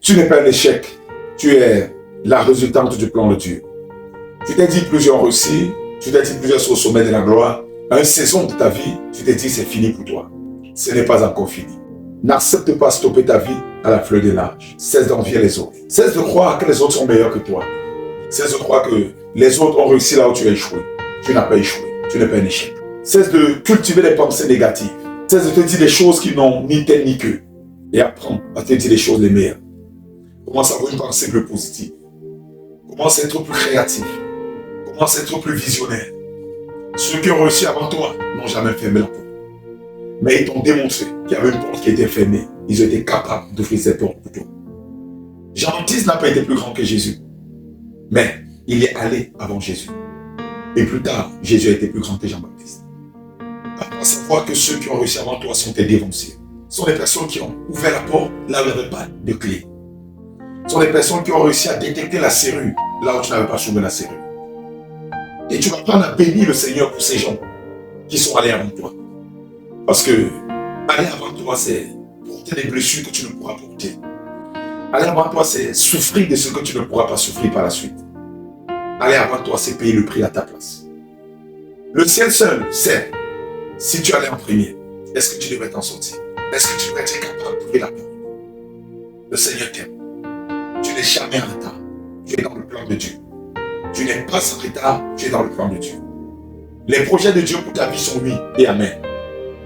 Tu n'es pas un échec, tu es la résultante du plan de Dieu. Tu t'es dit plusieurs récits, tu t'es dit plusieurs au sommet de la gloire. À une saison de ta vie, tu t'es dit c'est fini pour toi. Ce n'est pas encore fini. N'accepte pas stopper ta vie à la fleur de l'âge. Cesse d'envier les autres. Cesse de croire que les autres sont meilleurs que toi. Cesse de croire que les autres ont réussi là où tu as échoué. Tu n'as pas échoué. Tu n'es pas un échec. Cesse de cultiver des pensées négatives. Cesse de te dire des choses qui n'ont ni tête ni queue. Et apprends à te dire les choses les meilleures. Commence à avoir une pensée plus positive. Commence à être plus créatif. Commence à être plus visionnaire. Ceux qui ont réussi avant toi n'ont jamais fermé la porte. Mais ils t'ont démontré qu'il y avait une porte qui était fermée. Ils ont été capables d'ouvrir cette porte pour toi. Jean-Baptiste n'a pas été plus grand que Jésus. Mais il est allé avant Jésus. Et plus tard, Jésus a été plus grand que Jean-Baptiste. Apprends à savoir que ceux qui ont réussi avant toi sont des dévanciers. Ce sont des personnes qui ont ouvert la porte là où il n'y avait pas de clé. Ce sont des personnes qui ont réussi à détecter la serrure là où tu n'avais pas trouvé la serrure. Et tu vas apprendre à bénir le Seigneur pour ces gens qui sont allés avant toi. Parce que aller avant toi, c'est porter des blessures que tu ne pourras porter. Aller avant toi, c'est souffrir de ce que tu ne pourras pas souffrir par la suite. Aller avant toi, c'est payer le prix à ta place. Le ciel seul sait si tu allais en premier. Est-ce que tu devrais t'en sortir? Est-ce que tu devrais être capable d'ouvrir la porte? Le Seigneur t'aime. Tu n'es jamais en retard. Tu es dans le plan de Dieu. Tu n'es pas en retard, tu es dans le plan de Dieu. Les projets de Dieu pour ta vie sont oui et amen.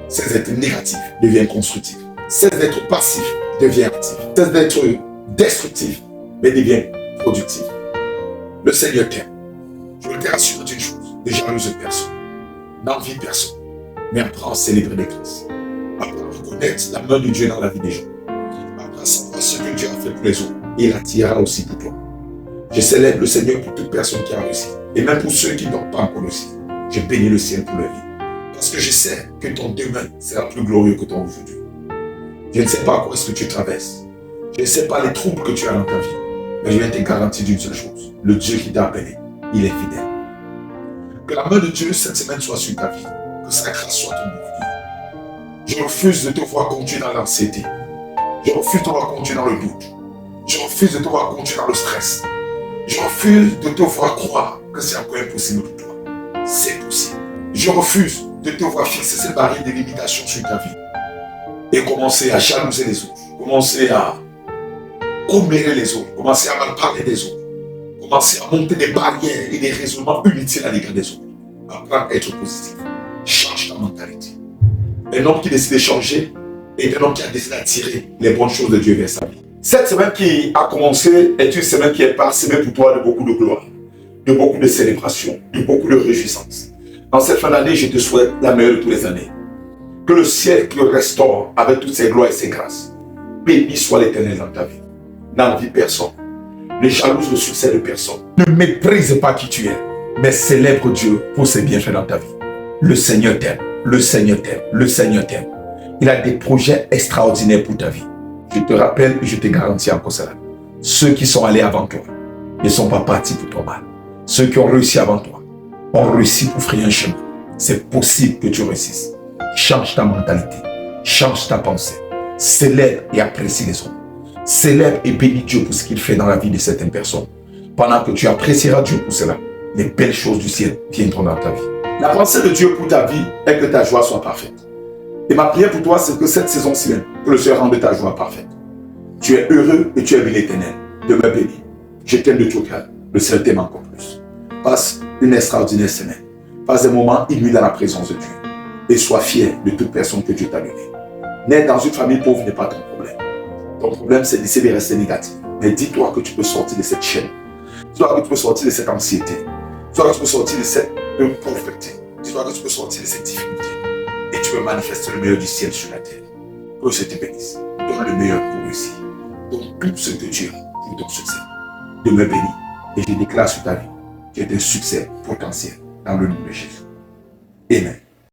Cesse d'être négatif, deviens constructif. Cesse d'être passif, deviens actif. Cesse d'être destructif, mais deviens productif. Le Seigneur t'aime. Je veux te rassurer d'une chose, ne jalouse personne, n'envie personne, mais apprends à célébrer les grâces. Apprends à reconnaître la main de Dieu dans la vie des gens. Apprends à savoir ce que Dieu a fait pour les autres, et il attirera aussi pour toi. Je célèbre le Seigneur pour toute personne qui a réussi, et même pour ceux qui n'ont pas encore réussi. Je bénis le ciel pour leur vie. Parce que je sais que ton demain sera plus glorieux que ton aujourd'hui. Je ne sais pas quoi est-ce que tu traverses. Je ne sais pas les troubles que tu as dans ta vie. Mais je viens te garantir d'une seule chose. Le Dieu qui t'a appelé, il est fidèle. Que la main de Dieu cette semaine soit sur ta vie. Que sa grâce soit ton bouclier. Je refuse de te voir conduire dans l'anxiété. Je refuse de te voir conduire dans le doute. Je refuse de te voir conduire dans le stress. Je refuse de te voir croire que c'est encore impossible pour toi. C'est possible. Je refuse de te voir fixer ces barrières de limitation sur ta vie et commencer à jalouser les autres, commencer à commérer les autres, commencer à mal parler des autres, commencer à monter des barrières et des raisonnements inutiles à l'égard des autres. Apprends à être positif. Change ta mentalité. Un homme qui décide de changer est un homme qui a décidé d'attirer les bonnes choses de Dieu vers sa vie. Cette semaine qui a commencé est une semaine qui est parsemée pour toi de beaucoup de gloire, de beaucoup de célébration, de beaucoup de réjouissance. Dans cette fin d'année, je te souhaite la meilleure de toutes les années. Que le ciel te restaure avec toutes ses gloires et ses grâces. Béni soit l'Éternel dans ta vie. N'envie personne. Ne jalouse le succès de personne. Ne méprise pas qui tu es, mais célèbre Dieu pour ses bienfaits dans ta vie. Le Seigneur t'aime. Le Seigneur t'aime. Le Seigneur t'aime. Il a des projets extraordinaires pour ta vie. Je te rappelle et je te garantis encore cela. Ceux qui sont allés avant toi ne sont pas partis pour ton mal. Ceux qui ont réussi avant toi ont réussi pour frayer un chemin. C'est possible que tu réussisses. Change ta mentalité. Change ta pensée. Célèbre et apprécie les autres. Célèbre et bénis Dieu pour ce qu'il fait dans la vie de certaines personnes. Pendant que tu apprécieras Dieu pour cela, les belles choses du ciel viendront dans ta vie. La pensée de Dieu pour ta vie est que ta joie soit parfaite. Et ma prière pour toi, c'est que cette saison-ci, que le Seigneur rende ta joie parfaite. Tu es heureux et tu es béni l'Éternel. Demeure béni. Je t'aime de tout cœur. Le Seigneur t'aime encore plus. Passe une extraordinaire semaine. Passe des moments inouïs dans la présence de Dieu. Et sois fier de toute personne que Dieu t'a donnée. Naître dans une famille pauvre n'est pas ton problème. Ton problème, c'est d'essayer de rester négatif. Mais dis-toi que tu peux sortir de cette chaîne. Dis-toi que tu peux sortir de cette anxiété. Dis-toi que tu peux sortir de cette pauvreté. Dis-toi que tu peux sortir de cette difficulté. Et tu peux manifester le meilleur du ciel sur la terre. Que le Seigneur te bénisse. Donne le meilleur pour réussir. Donne tout ce que tu as pour ton succès. Demeure béni. Et je déclare sur ta vie qu'il y a un succès potentiel dans le nom de Jésus. Amen.